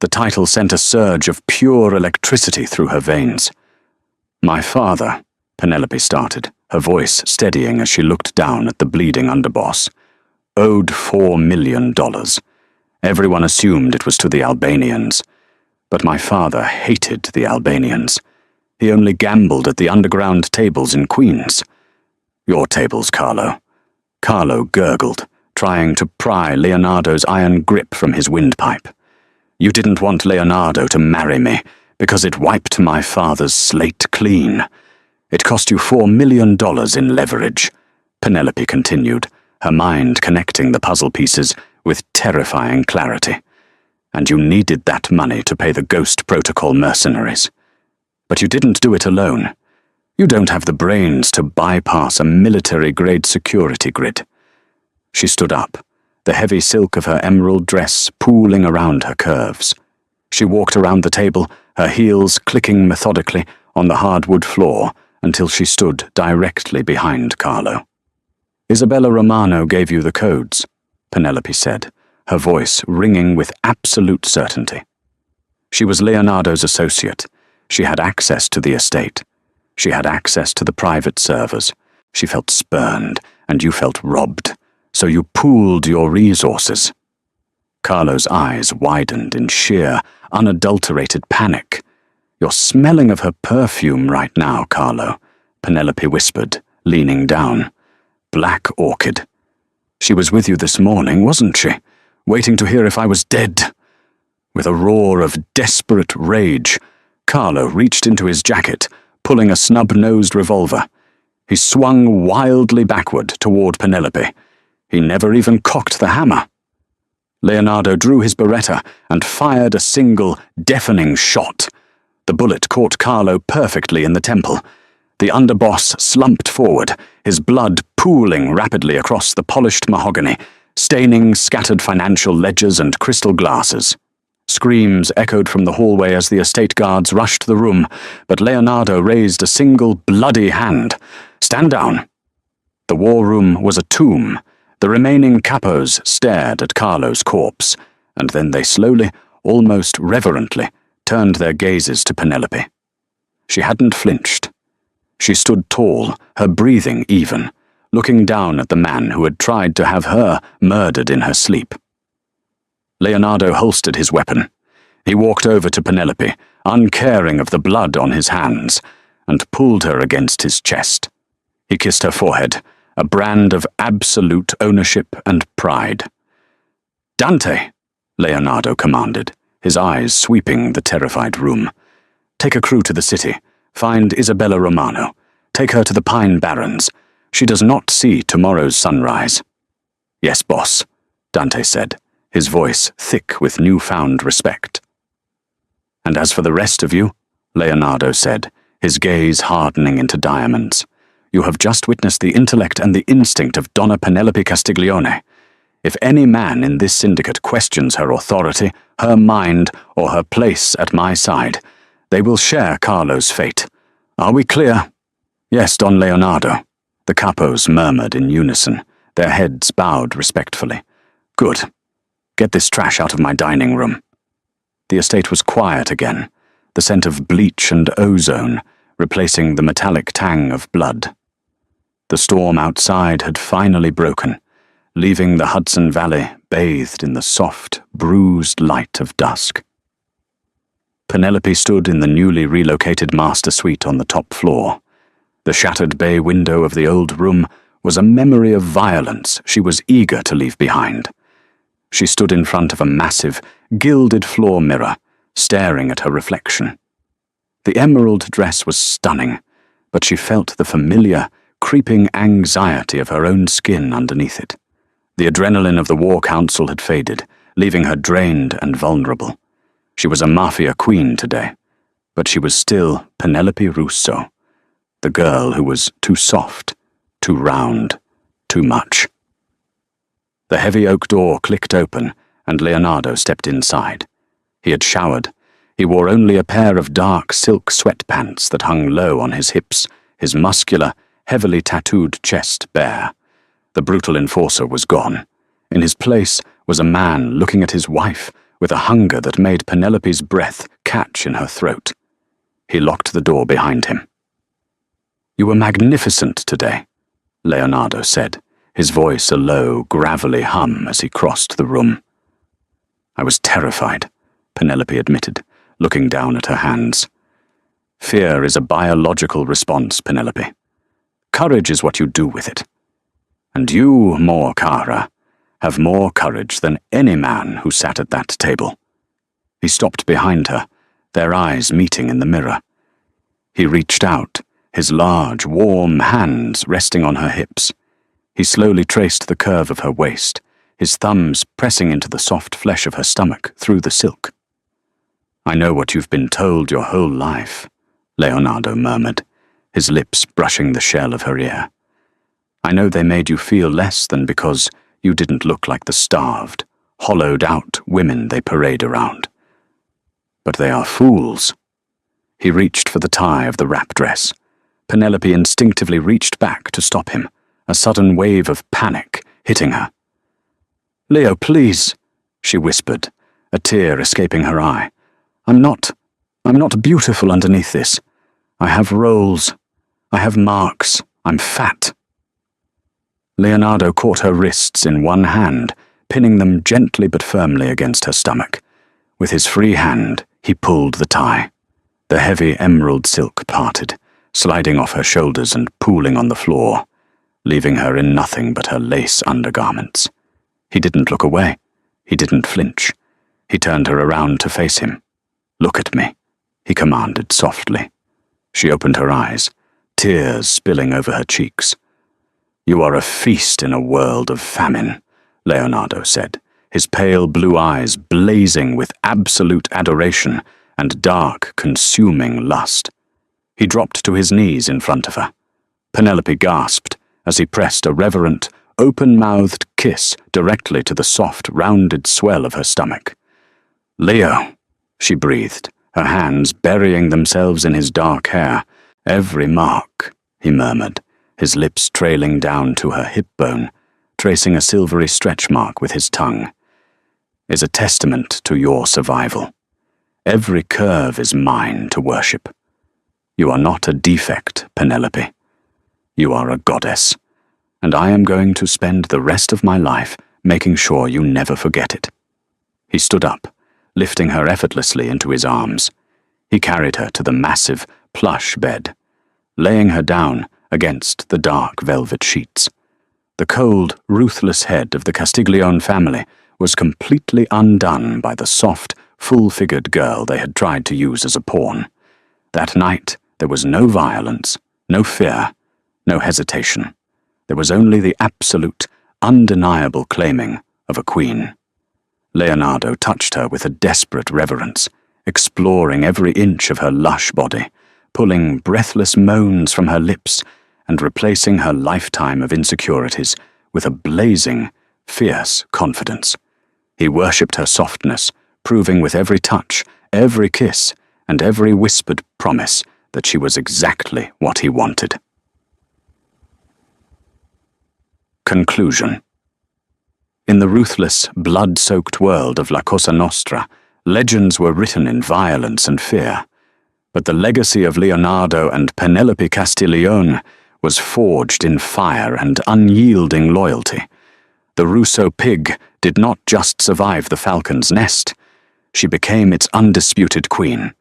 Speaker 1: The title sent a surge of pure electricity through her veins. "My father," Penelope started, her voice steadying as she looked down at the bleeding underboss, "owed $4 million. Everyone assumed it was to the Albanians. But my father hated the Albanians. He only gambled at the underground tables in Queens. Your tables, Carlo." Carlo gurgled, trying to pry Leonardo's iron grip from his windpipe. "You didn't want Leonardo to marry me because it wiped my father's slate clean. It cost you $4 million in leverage," Penelope continued, her mind connecting the puzzle pieces with terrifying clarity. "And you needed that money to pay the Ghost Protocol mercenaries. But you didn't do it alone. You don't have the brains to bypass a military-grade security grid." She stood up, the heavy silk of her emerald dress pooling around her curves. She walked around the table, her heels clicking methodically on the hardwood floor until she stood directly behind Carlo. "Isabella Romano gave you the codes," Penelope said, her voice ringing with absolute certainty. "She was Leonardo's associate. She had access to the estate. She had access to the private servers. She felt spurned, and you felt robbed, so you pooled your resources." Carlo's eyes widened in sheer, unadulterated panic. "You're smelling of her perfume right now, Carlo," Penelope whispered, leaning down. "Black orchid. She was with you this morning, wasn't she? Waiting to hear if I was dead." With a roar of desperate rage, Carlo reached into his jacket, pulling a snub-nosed revolver. He swung wildly backward toward Penelope. He never even cocked the hammer. Leonardo drew his Beretta and fired a single, deafening shot. The bullet caught Carlo perfectly in the temple. The underboss slumped forward, his blood pooling rapidly across the polished mahogany, staining scattered financial ledgers and crystal glasses. Screams echoed from the hallway as the estate guards rushed the room, but Leonardo raised a single bloody hand. "Stand down." The war room was a tomb. The remaining capos stared at Carlo's corpse, and then they slowly, almost reverently, turned their gazes to Penelope. She hadn't flinched. She stood tall, her breathing even, looking down at the man who had tried to have her murdered in her sleep. Leonardo holstered his weapon. He walked over to Penelope, uncaring of the blood on his hands, and pulled her against his chest. He kissed her forehead, a brand of absolute ownership and pride. "Dante," Leonardo commanded, his eyes sweeping the terrified room. "Take a crew to the city. Find Isabella Romano. Take her to the Pine Barrens. She does not see tomorrow's sunrise." "Yes, boss," Dante said, his voice thick with newfound respect. "And as for the rest of you," Leonardo said, his gaze hardening into diamonds, "you have just witnessed the intellect and the instinct of Donna Penelope Castiglione. If any man in this syndicate questions her authority, her mind, or her place at my side, they will share Carlo's fate. Are we clear?" "Yes, Don Leonardo," the capos murmured in unison, their heads bowed respectfully. "Good. Get this trash out of my dining room." The estate was quiet again, the scent of bleach and ozone replacing the metallic tang of blood. The storm outside had finally broken. leaving the Hudson Valley bathed in the soft, bruised light of dusk. Penelope stood in the newly relocated master suite on the top floor. The shattered bay window of the old room was a memory of violence she was eager to leave behind. She stood in front of a massive, gilded floor mirror, staring at her reflection. The emerald dress was stunning, but she felt the familiar, creeping anxiety of her own skin underneath it. The adrenaline of the war council had faded, leaving her drained and vulnerable. She was a mafia queen today, but she was still Penelope Russo, the girl who was too soft, too round, too much. The heavy oak door clicked open, and Leonardo stepped inside. He had showered. He wore only a pair of dark silk sweatpants that hung low on his hips, his muscular, heavily tattooed chest bare. The brutal enforcer was gone. In his place was a man looking at his wife with a hunger that made Penelope's breath catch in her throat. He locked the door behind him. "You were magnificent today," Leonardo said, his voice a low, gravelly hum as he crossed the room. "I was terrified," Penelope admitted, looking down at her hands. "Fear is a biological response, Penelope. Courage is what you do with it. And you, Cara, have more courage than any man who sat at that table." He stopped behind her, their eyes meeting in the mirror. He reached out, his large, warm hands resting on her hips. He slowly traced the curve of her waist, his thumbs pressing into the soft flesh of her stomach through the silk. "I know what you've been told your whole life," Leonardo murmured, his lips brushing the shell of her ear. "I know they made you feel less than because you didn't look like the starved, hollowed-out women they parade around. But they are fools." He reached for the tie of the wrap dress. Penelope instinctively reached back to stop him, a sudden wave of panic hitting her. "Leo, please," she whispered, a tear escaping her eye. I'm not beautiful underneath this. I have rolls. I have marks. I'm fat." Leonardo caught her wrists in one hand, pinning them gently but firmly against her stomach. With his free hand, he pulled the tie. The heavy emerald silk parted, sliding off her shoulders and pooling on the floor, leaving her in nothing but her lace undergarments. He didn't look away. He didn't flinch. He turned her around to face him. "Look at me," he commanded softly. She opened her eyes, tears spilling over her cheeks. "You are a feast in a world of famine," Leonardo said, his pale blue eyes blazing with absolute adoration and dark, consuming lust. He dropped to his knees in front of her. Penelope gasped as he pressed a reverent, open-mouthed kiss directly to the soft, rounded swell of her stomach. "Leo," she breathed, her hands burying themselves in his dark hair. "Every mark," he murmured, his lips trailing down to her hip bone, tracing a silvery stretch mark with his tongue, "is a testament to your survival. Every curve is mine to worship. You are not a defect, Penelope. You are a goddess, and I am going to spend the rest of my life making sure you never forget it." He stood up, lifting her effortlessly into his arms. He carried her to the massive, plush bed, laying her down against the dark velvet sheets. The cold, ruthless head of the Castiglione family was completely undone by the soft, full-figured girl they had tried to use as a pawn. That night, there was no violence, no fear, no hesitation. There was only the absolute, undeniable claiming of a queen. Leonardo touched her with a desperate reverence, exploring every inch of her lush body, pulling breathless moans from her lips and replacing her lifetime of insecurities with a blazing, fierce confidence. He worshipped her softness, proving with every touch, every kiss, and every whispered promise that she was exactly what he wanted. Conclusion. In the ruthless, blood-soaked world of La Cosa Nostra, legends were written in violence and fear, but the legacy of Leonardo and Penelope Castiglione was forged in fire and unyielding loyalty. The Russo pig did not just survive the falcon's nest. She became its undisputed queen.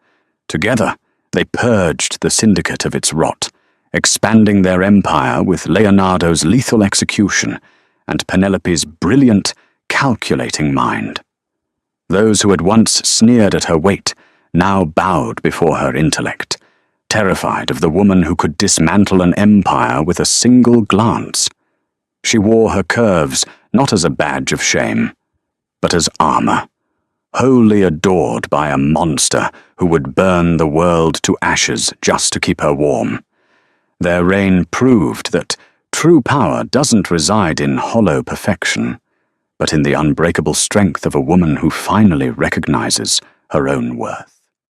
Speaker 1: Together, they purged the syndicate of its rot, expanding their empire with Leonardo's lethal execution and Penelope's brilliant, calculating mind. Those who had once sneered at her weight now bowed before her intellect, terrified of the woman who could dismantle an empire with a single glance. She wore her curves not as a badge of shame, but as armor, wholly adored by a monster who would burn the world to ashes just to keep her warm. Their reign proved that true power doesn't reside in hollow perfection, but in the unbreakable strength of a woman who finally recognizes her own worth.